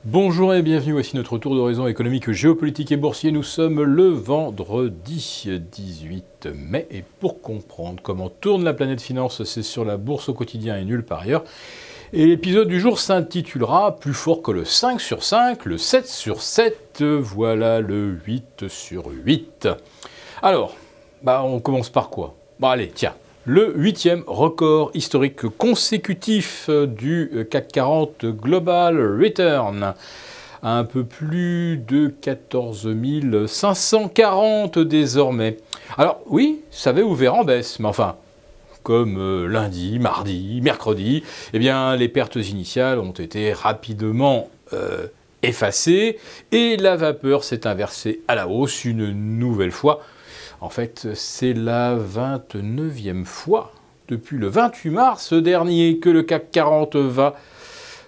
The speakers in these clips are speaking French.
Bonjour et bienvenue, voici notre tour d'horizon économique, géopolitique et boursier. Nous sommes le vendredi 18 mai et pour comprendre comment tourne la planète finance, c'est sur la bourse au quotidien et nulle part ailleurs. Et l'épisode du jour s'intitulera « Plus fort que le 5 sur 5, le 7 sur 7, voilà le 8 sur 8 ». Alors, on commence par quoi? Allez, tiens. Le 8e record historique consécutif du CAC 40 Global Return, un peu plus de 14 540 désormais. Alors oui, ça avait ouvert en baisse, mais enfin, comme lundi, mardi, mercredi, eh bien les pertes initiales ont été rapidement effacées et la vapeur s'est inversée à la hausse une nouvelle fois. En fait, c'est la 29e fois depuis le 28 mars dernier que le CAC 40 va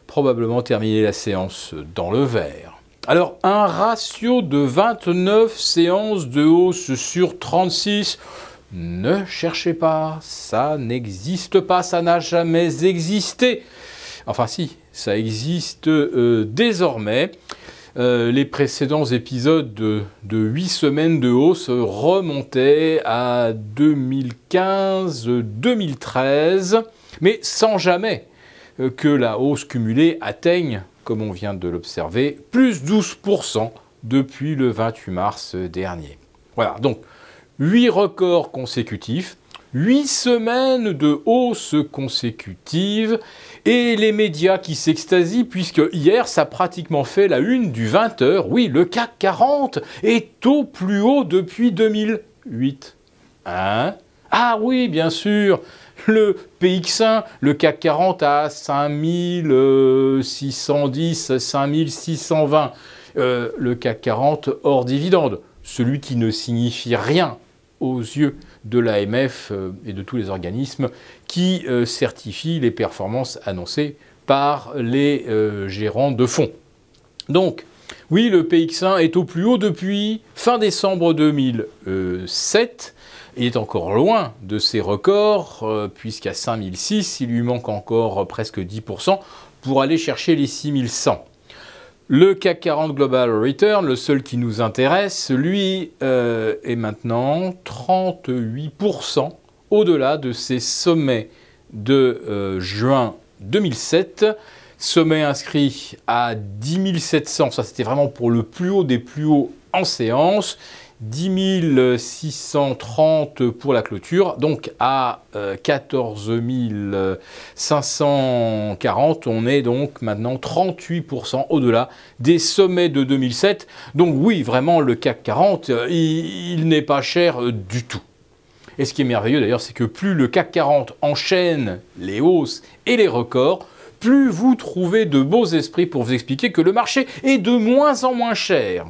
probablement terminer la séance dans le vert. Alors, un ratio de 29 séances de hausse sur 36, ne cherchez pas, ça n'existe pas, ça n'a jamais existé. Enfin si, ça existe désormais. Les précédents épisodes de 8 semaines de hausse remontaient à 2015-2013, mais sans jamais que la hausse cumulée atteigne, comme on vient de l'observer, plus 12% depuis le 28 mars dernier. Voilà, donc 8 records consécutifs, 8 semaines de hausse consécutive et les médias qui s'extasient puisque hier ça a pratiquement fait la une du 20h. Oui, le CAC 40 est au plus haut depuis 2008. Hein? Ah oui, bien sûr, le PX1, le CAC 40 à 5610, 5620. Le CAC 40 hors dividende, celui qui ne signifie rien aux yeux de l'AMF et de tous les organismes qui certifient les performances annoncées par les gérants de fonds. Donc, oui, le PX1 est au plus haut depuis fin décembre 2007. Il est encore loin de ses records, puisqu'à 5006, il lui manque encore presque 10% pour aller chercher les 6100. Le CAC 40 Global Return, le seul qui nous intéresse, lui est maintenant 38% au-delà de ses sommets de juin 2007. Sommet inscrit à 10 700, ça c'était vraiment pour le plus haut des plus hauts en séance. 10 630 pour la clôture, donc à 14 540, on est donc maintenant 38% au-delà des sommets de 2007. Donc oui, vraiment, le CAC 40, il n'est pas cher du tout. Et ce qui est merveilleux d'ailleurs, c'est que plus le CAC 40 enchaîne les hausses et les records, plus vous trouvez de beaux esprits pour vous expliquer que le marché est de moins en moins cher.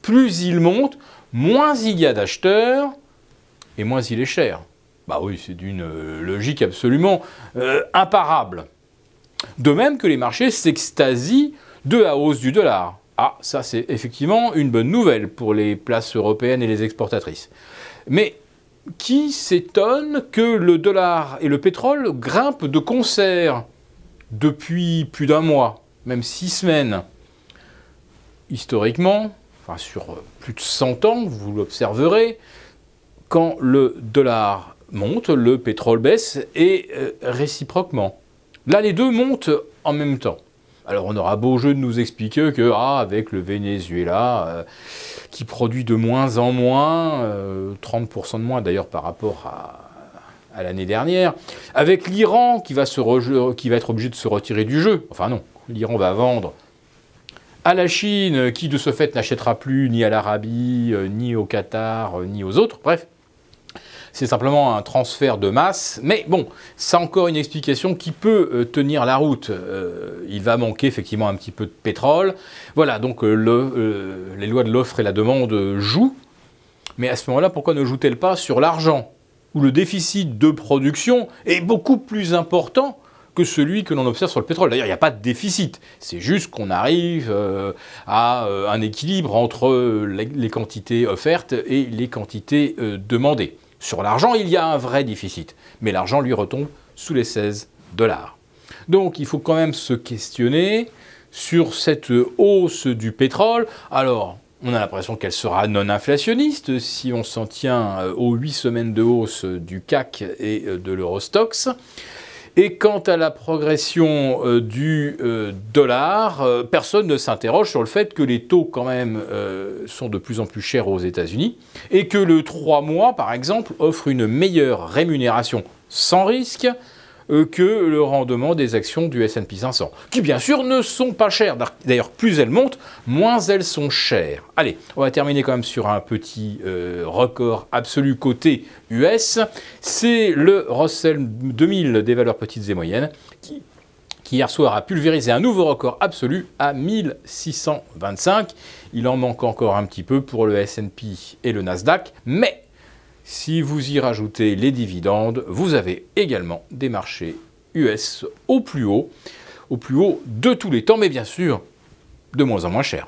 Plus il monte, moins il y a d'acheteurs et moins il est cher. Bah oui, c'est d'une logique absolument imparable. De même que les marchés s'extasient de la hausse du dollar. Ah, ça c'est effectivement une bonne nouvelle pour les places européennes et les exportatrices. Mais qui s'étonne que le dollar et le pétrole grimpent de concert depuis plus d'un mois, même 6 semaines? Historiquement, sur plus de 100 ans, vous l'observerez, quand le dollar monte, le pétrole baisse et réciproquement. Là, les deux montent en même temps. Alors, on aura beau jeu de nous expliquer que, avec le Venezuela, qui produit de moins en moins, 30% de moins d'ailleurs par rapport à l'année dernière, avec l'Iran qui va être obligé de se retirer du jeu. Enfin non, l'Iran va vendre à la Chine, qui de ce fait n'achètera plus ni à l'Arabie, ni au Qatar, ni aux autres. Bref, c'est simplement un transfert de masse. Mais bon, c'est encore une explication qui peut tenir la route. Il va manquer effectivement un petit peu de pétrole. Voilà, donc les lois de l'offre et la demande jouent. Mais à ce moment-là, pourquoi ne jouent-elles pas sur l'argent, où le déficit de production est beaucoup plus important que celui que l'on observe sur le pétrole. D'ailleurs, il n'y a pas de déficit. C'est juste qu'on arrive à un équilibre entre les quantités offertes et les quantités demandées. Sur l'argent, il y a un vrai déficit. Mais l'argent, lui, retombe sous les $16. Donc, il faut quand même se questionner sur cette hausse du pétrole. Alors, on a l'impression qu'elle sera non inflationniste si on s'en tient aux 8 semaines de hausse du CAC et de l'Eurostoxx. Et quant à la progression du dollar, personne ne s'interroge sur le fait que les taux quand même sont de plus en plus chers aux États-Unis et que le 3 mois, par exemple, offre une meilleure rémunération sans risque que le rendement des actions du S&P 500, qui bien sûr ne sont pas chères. D'ailleurs, plus elles montent, moins elles sont chères. Allez, on va terminer quand même sur un petit record absolu côté US. C'est le Russell 2000 des valeurs petites et moyennes, qui hier soir a pulvérisé un nouveau record absolu à 1625. Il en manque encore un petit peu pour le S&P et le Nasdaq, mais si vous y rajoutez les dividendes, vous avez également des marchés US au plus haut de tous les temps, mais bien sûr, de moins en moins cher.